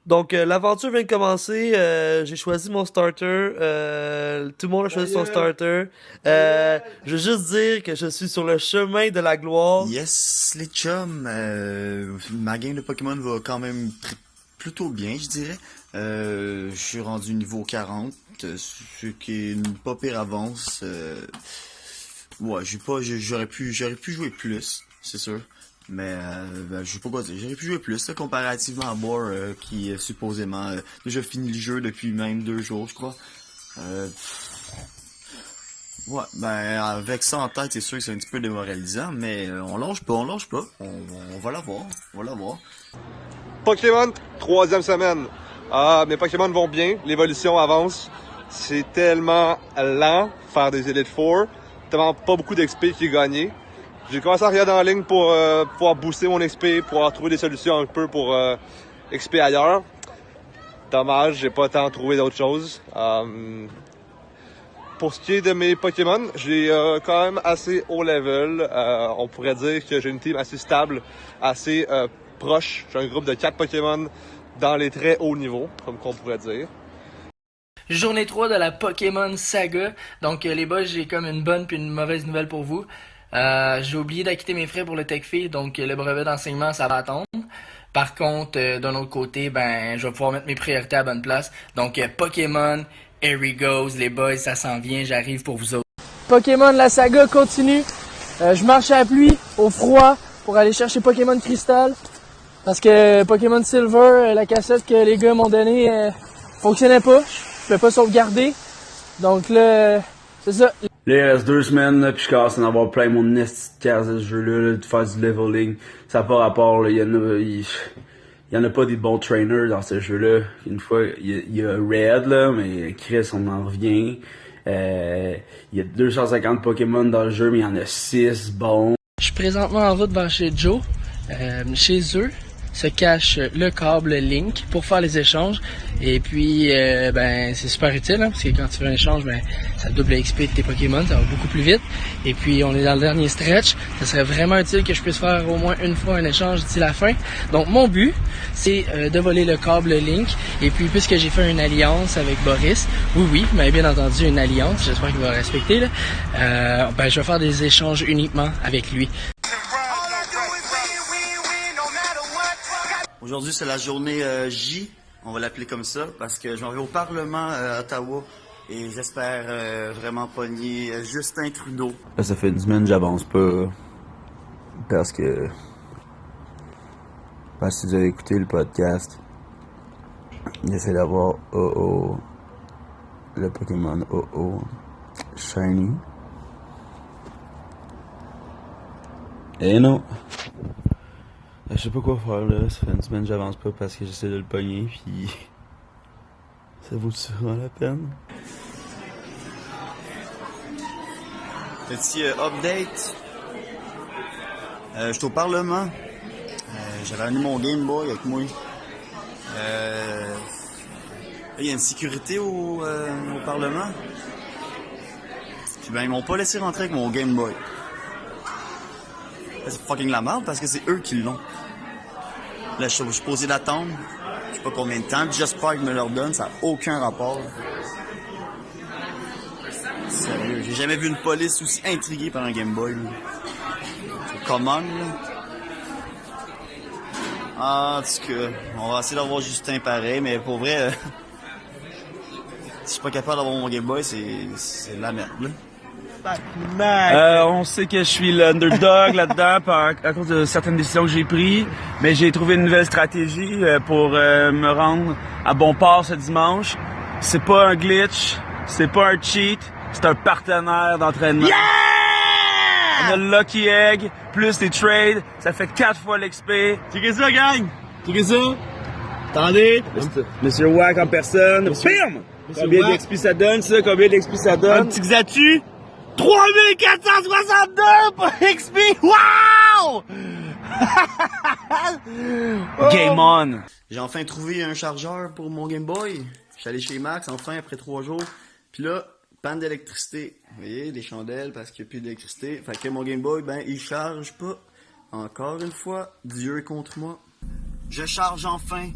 Donc, l'aventure vient de commencer. J'ai choisi mon starter. Tout le monde a choisi son starter. Je veux juste dire que je suis sur le chemin de la gloire. Yes, les chums, ma game de Pokémon va quand même plutôt bien, je dirais. Je suis rendu niveau 40, ce qui est une pas pire avance. Ouais, j'aurais pu jouer plus, c'est sûr. Mais je sais pas quoi dire, j'aurais pu jouer plus, là, comparativement à Boar, qui supposément déjà fini le jeu depuis même 2 jours, je crois. Ouais, ben avec ça en tête, c'est sûr que c'est un petit peu démoralisant, mais on lâche pas, on va l'avoir, on va l'avoir. Pokémon, 3e semaine. Mes Pokémon vont bien, l'évolution avance. C'est tellement lent faire des Elite Four, tellement pas beaucoup d'XP qui est gagné. J'ai commencé à regarder en ligne pour pouvoir booster mon XP, pouvoir trouver des solutions un peu pour XP ailleurs. Dommage, j'ai pas tant trouvé d'autres choses. Pour ce qui est de mes Pokémon, j'ai quand même assez haut level. On pourrait dire que j'ai une team assez stable, assez proche. J'ai un groupe de 4 Pokémon dans les très hauts niveaux, comme qu'on pourrait dire. Journée 3 de la Pokémon Saga. Donc les boys, j'ai comme une bonne puis une mauvaise nouvelle pour vous. J'ai oublié d'acquitter mes frais pour le TechFi, donc le brevet d'enseignement, ça va attendre. Par contre, d'un autre côté, je vais pouvoir mettre mes priorités à la bonne place. Donc Pokémon, here we goes, les boys, ça s'en vient, j'arrive pour vous autres. Pokémon, la saga continue. Je marche à la pluie, au froid, pour aller chercher Pokémon Crystal. Parce que Pokémon Silver, la cassette que les gars m'ont donnée, fonctionnait pas. Je pouvais pas sauvegarder. Donc là, c'est ça. Là, il reste 2 semaines, là, pis je commence à en avoir plein mon nest de casse de ce jeu-là, de faire du leveling. Ça n'a pas rapport, là. Il y en a pas des bons trainers dans ce jeu-là. Une fois, il y a Red, là, mais Chris, on en revient. Il y a 250 Pokémon dans le jeu, mais il y en a 6 bons. Je suis présentement en route vers chez Joe. Chez eux se cache le câble Link pour faire les échanges. Et puis, c'est super utile, hein, parce que quand tu fais un échange, ça double l'XP de tes Pokémon, ça va beaucoup plus vite. Et puis, on est dans le dernier stretch. Ça serait vraiment utile que je puisse faire au moins une fois un échange d'ici la fin. Donc, mon but, c'est de voler le câble Link. Et puis, puisque j'ai fait une alliance avec Boris, oui, mais bien entendu une alliance, j'espère qu'il va respecter, là, je vais faire des échanges uniquement avec lui. Aujourd'hui, c'est la journée J, on va l'appeler comme ça, parce que je m'en vais au Parlement à Ottawa et j'espère vraiment pogner Justin Trudeau. Là, ça fait une semaine que j'avance pas, parce que si vous avez écouté le podcast, j'essaie d'avoir OO, le Pokémon OO Shiny. Et non! Je sais pas quoi faire là, ça fait une semaine que j'avance pas parce que j'essaie de le pogner, puis ça vaut-tu vraiment la peine? Petit update. J'étais au Parlement. J'avais amené mon Game Boy avec moi. Il y a une sécurité au Parlement. Puis ils m'ont pas laissé rentrer avec mon Game Boy. C'est fucking la merde parce que c'est eux qui l'ont. Là, je suis posé d'attendre. Je sais pas combien de temps. Just Park me leur donne, ça n'a aucun rapport. Sérieux, j'ai jamais vu une police aussi intriguée par un Game Boy. Là. C'est common, là. En tout cas, on va essayer d'avoir Justin pareil, mais pour vrai, si je suis pas capable d'avoir mon Game Boy, c'est la merde, là. On sait que je suis l'underdog là-dedans à cause de certaines décisions que j'ai prises, mais j'ai trouvé une nouvelle stratégie pour me rendre à bon port ce dimanche. C'est pas un glitch, c'est pas un cheat, c'est un partenaire d'entraînement. Yeah! On a le Lucky Egg, plus les trades, ça fait 4 fois l'XP. Checkez ça, gang! Checkez ça! Attendez! Monsieur Wack en personne. Bim! Combien d'XP ça donne, ça? Combien d'XP ça donne? Un petit Xatu! 3462 pour XP! Wow! Game on! J'ai enfin trouvé un chargeur pour mon Game Boy. Je suis allé chez Max, enfin, après 3 jours. Puis là, panne d'électricité. Vous voyez, des chandelles parce qu'il n'y a plus d'électricité. Fait que mon Game Boy, il charge pas. Encore une fois, Dieu est contre moi. Je charge enfin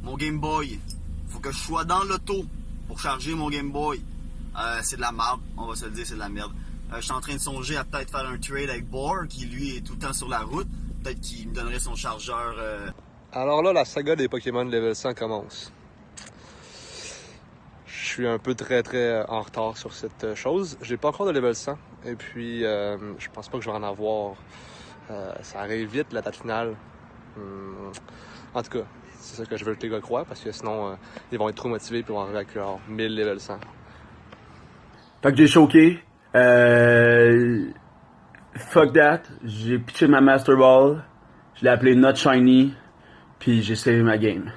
mon Game Boy. Faut que je sois dans l'auto pour charger mon Game Boy. C'est de la merde, on va se le dire, c'est de la merde. Je suis en train de songer à peut-être faire un trade avec Boar, qui lui est tout le temps sur la route. Peut-être qu'il me donnerait son chargeur. Alors là, la saga des Pokémon level 100 commence. Je suis un peu très en retard sur cette chose. J'ai pas encore de level 100 et puis je pense pas que je vais en avoir. Ça arrive vite la date finale. En tout cas, c'est ça que je veux que les gars croient parce que sinon ils vont être trop motivés puis ils vont arriver avec leur 1000 level 100. Fait que j'ai choqué. Fuck that. J'ai pitché ma Master Ball. Je l'ai appelé Not Shiny. Puis j'ai sauvé ma game.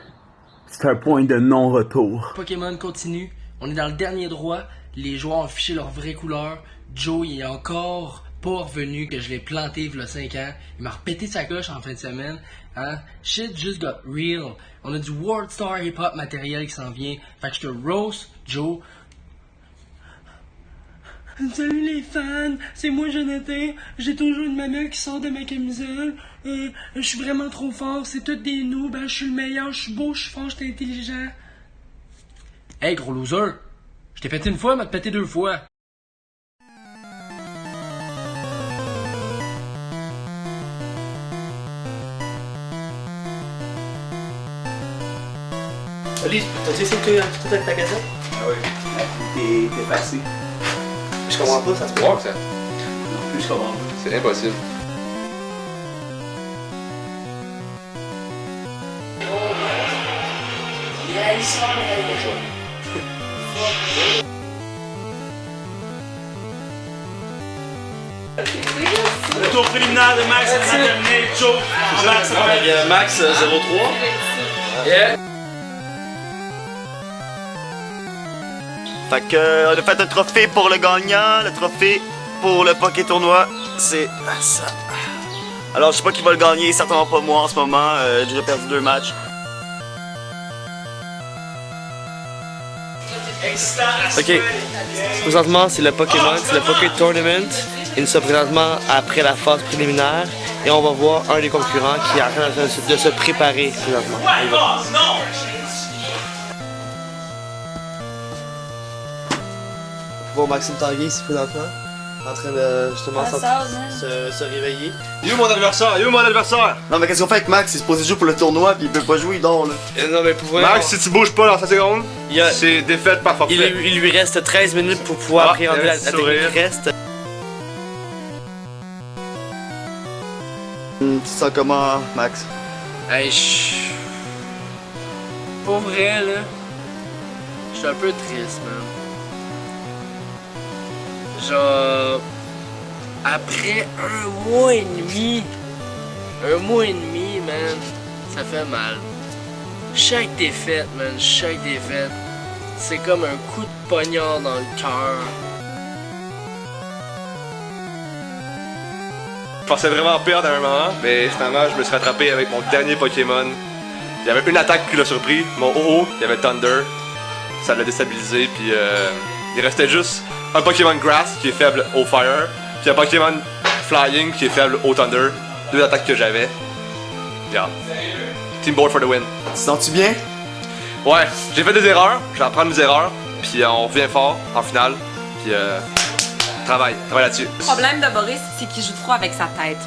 C'est un point de non-retour. Pokémon continue. On est dans le dernier droit. Les joueurs ont affiché leur vraie couleur. Joe, il est encore pas revenu que je l'ai planté il y a 5 ans. Il m'a repété sa coche en fin de semaine. Hein? Shit just got real. On a du World Star Hip Hop matériel qui s'en vient. Fait que je te roast, Joe. Salut les fans, c'est moi Jonathan. J'ai toujours une mamelle qui sort de ma camisole. Je suis vraiment trop fort, c'est tous des noobs. Je suis le meilleur, je suis beau, je suis fort, je suis intelligent. Hey gros loser, je t'ai pété une fois, mais te pété 2 fois. Salut, t'as essayé tout avec ta cassette? Ah oui. T'es passé. Je comprends pas, ça se peut. Ouais, ça. Non plus, je comprends. C'est impossible. Le tour préliminaire de Max est terminé. Joe, Max 03. Yeah. Fait que, on a fait un trophée pour le gagnant, le trophée pour le Poké Tournoi, c'est ça. Alors, je sais pas qui va le gagner, certainement pas moi en ce moment, j'ai déjà perdu 2 matchs. Ok, présentement c'est le Pokémon, c'est le Poké Tournament. Et nous sommes présentement après la phase préliminaire. Et on va voir un des concurrents qui est en train de se préparer présentement. On y va. Bon, Maxime Tanguay ici présentement, en train de justement se réveiller. Il est où mon adversaire? Il est où mon adversaire? Non mais qu'est-ce qu'on fait avec Max? Il est supposé jouer pour le tournoi puis il peut pas jouer, il dort là. Non mais pour vrai, Max, si tu bouges pas dans 5 secondes, c'est défaite par forfait. il lui reste 13 minutes pour pouvoir appréhender la technique reste. Tu te sens comment, Max? Hey, pour vrai là, je suis un peu triste, man. Genre, après 1 mois et demi, man, ça fait mal. Chaque défaite, man, chaque défaite, c'est comme un coup de poignard dans le cœur. Je pensais vraiment perdre à un moment, mais finalement, je me suis rattrapé avec mon dernier Pokémon. Il y avait une attaque qui l'a surpris, mon OO, il y avait Thunder. Ça l'a déstabilisé, puis il restait juste un Pokémon Grass qui est faible au Fire, puis un Pokémon Flying qui est faible au Thunder. 2 attaques que j'avais. Yeah. Team board for the win. Tu te sens-tu bien? Ouais, j'ai fait des erreurs, je vais apprendre mes erreurs, puis on revient fort en finale, puis travaille là-dessus. Le problème de Boris, c'est qu'il joue trop avec sa tête.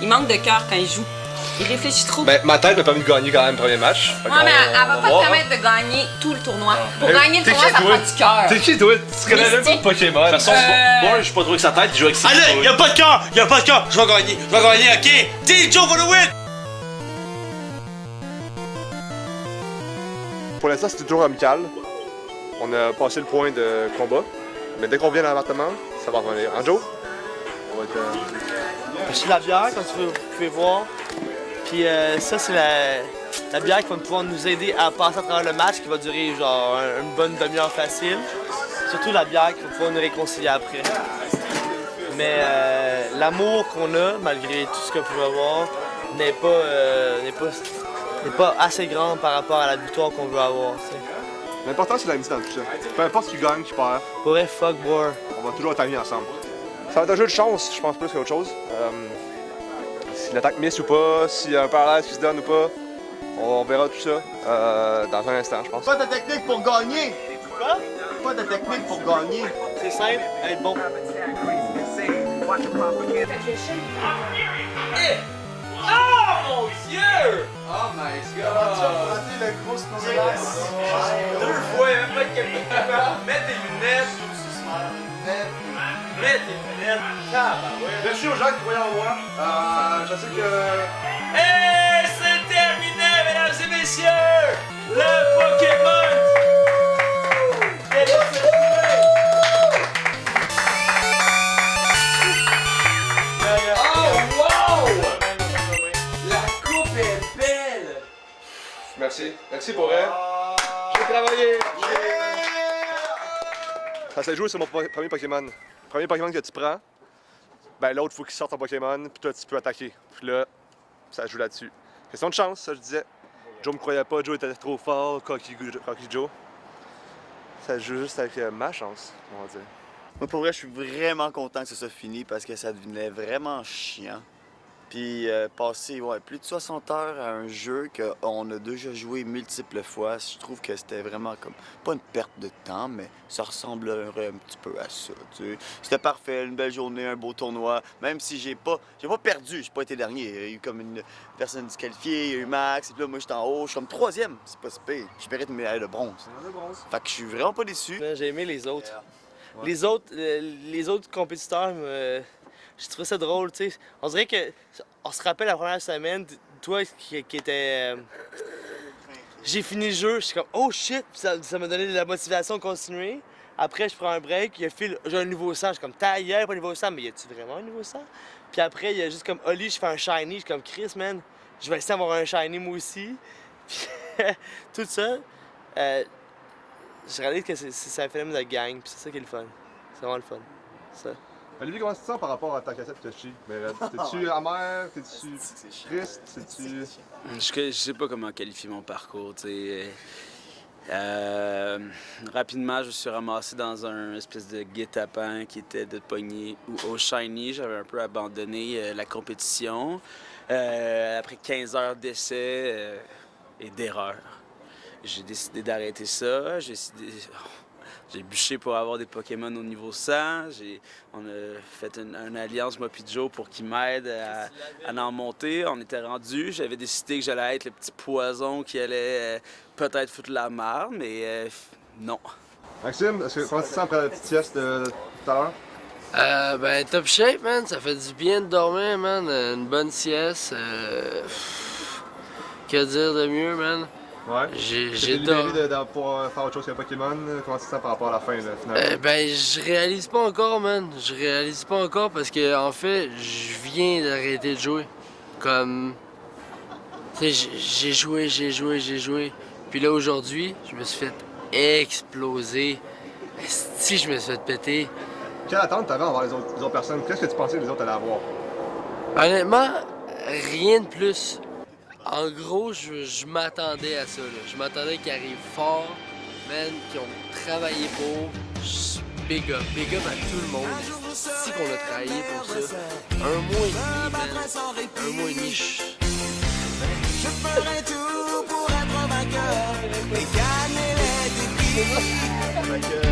Il manque de cœur quand il joue. Il réfléchit trop. Ben, ma tête m'a permis de gagner quand même le premier match. Ouais, mais elle va pas te permettre de gagner tout le tournoi. Pour gagner le tournoi, ça prend du cœur. T'es qui, toi? Tu connais même pas de Pokémon. De toute façon, moi, je suis pas trop avec sa tête, il joue avec ses Allez, y'a pas de cœur! Y'a pas de cœur! Je vais gagner, ok? Team Joe for the win! pour l'instant, c'était toujours amical. On a passé le point de combat. Mais dès qu'on vient dans l'appartement, ça va revenir. Hein, Joe? On va être, C'est la bière, comme vous pouvez voir. Puis ça, c'est la bière qui va pouvoir nous aider à passer à travers le match qui va durer genre une bonne demi-heure facile. Surtout la bière qui va pouvoir nous réconcilier après. Mais l'amour qu'on a, malgré tout ce qu'on peut avoir, n'est pas assez grand par rapport à la victoire qu'on veut avoir. T'sais. L'important, c'est l'amitié dans tout ça. Peu importe qui gagne, qui perd. Pour vrai, fuck boy. On va toujours être amis ensemble. Ça va être un jeu de chance, je pense, plus qu'autre chose. Si l'attaque miss ou pas, s'il y a un paralyse qui se donne ou pas, On verra tout ça dans un instant, je pense. Pas de technique pour gagner! Quoi? Pas de technique pour gagner! C'est simple, être bon. Oh mon Dieu! Oh my god! le gros Deux fois, même pas être capable. Mets tes lunettes. Mets tes lunettes. Merci aux gens qui croyaient en moi. Je sais que... Et c'est terminé, mesdames et messieurs! Le Pokémon! Oh wow! La coupe est belle! Merci. Merci pour elle. J'ai travaillé. Ça s'est joué sur mon premier Pokémon. Premier Pokémon que tu prends, ben l'autre, faut qu'il sorte ton Pokémon, puis toi, tu peux attaquer. Puis là, ça joue là-dessus. Question de chance, ça, je disais. Joe me croyait pas, Joe était trop fort, Cocky Joe. Ça joue juste avec ma chance, on va dire. Moi, pour vrai, je suis vraiment content que ça soit fini parce que ça devenait vraiment chiant. Puis passer plus de 60 heures à un jeu qu'on a déjà joué multiples fois, je trouve que c'était vraiment comme, pas une perte de temps, mais ça ressemblerait un petit peu à ça, tu sais. C'était parfait, une belle journée, un beau tournoi, même si j'ai pas perdu, j'ai pas été dernier. Il y a eu comme une personne disqualifiée, il y a eu Max, et puis là, moi, j'étais en haut, je suis comme 3e, c'est pas si pire. Je mérite une médaille de bronze. Fait que je suis vraiment pas déçu. J'ai aimé les autres. Ouais. Les autres compétiteurs, j'ai trouvé ça drôle, tu sais. On dirait que, on se rappelle la première semaine, toi qui était... j'ai fini le jeu, je suis comme « Oh shit! » Ça m'a donné de la motivation de continuer. Après, je prends un break, il y a Phil, j'ai un nouveau sang, je suis comme « Ta gueule, pas un nouveau sang, mais y a-tu vraiment un nouveau sang? » Puis après, il y a juste comme Oli, je fais un shiny, je suis comme « Chris, man, je vais essayer d'avoir un shiny moi aussi. » Puis tout ça, je réalise que c'est un phénomène de gang, puis c'est ça qui est le fun. C'est vraiment le fun, ça. Olivier, comment tu te sens par rapport à ta cassette Toshi? T'es-tu amer? T'es-tu triste? Je sais pas comment qualifier mon parcours, tu sais. Rapidement, je me suis ramassé dans un espèce de guet-apens qui était de poignée au shiny. J'avais un peu abandonné la compétition. Après 15 heures d'essais et d'erreurs, j'ai décidé d'arrêter ça. J'ai bûché pour avoir des Pokémon au niveau 100. On a fait une alliance, moi puis Joe, pour qu'il m'aide à en monter. On était rendus. J'avais décidé que j'allais être le petit poison qui allait peut-être foutre la merde, mais non. Maxime, comment tu te sens après la petite sieste de tout à l'heure? Ben, top shape, man. Ça fait du bien de dormir, man. Une bonne sieste. Que dire de mieux, man? Ouais. J'ai libéré pour faire autre chose qu'un Pokémon. Comment tu te sens par rapport à la fin, là, finalement? Ben, je réalise pas encore, man. Je réalise pas encore parce que, en fait, je viens d'arrêter de jouer. Comme... Tu sais, j'ai joué. Puis là, aujourd'hui, je me suis fait exploser. Si je me suis fait péter. Quelle attente t'avais envers les autres personnes? Qu'est-ce que tu pensais que les autres allaient avoir? Honnêtement, rien de plus. En gros, je m'attendais à ça, là. Je m'attendais qu'ils arrivent fort, man, qui ont travaillé pour. Big up à tout le monde. Si qu'on a travaillé pour ça. Un mois et demi, man. Un mois et demi, Je ferai tout pour être vainqueur et gagner les défis.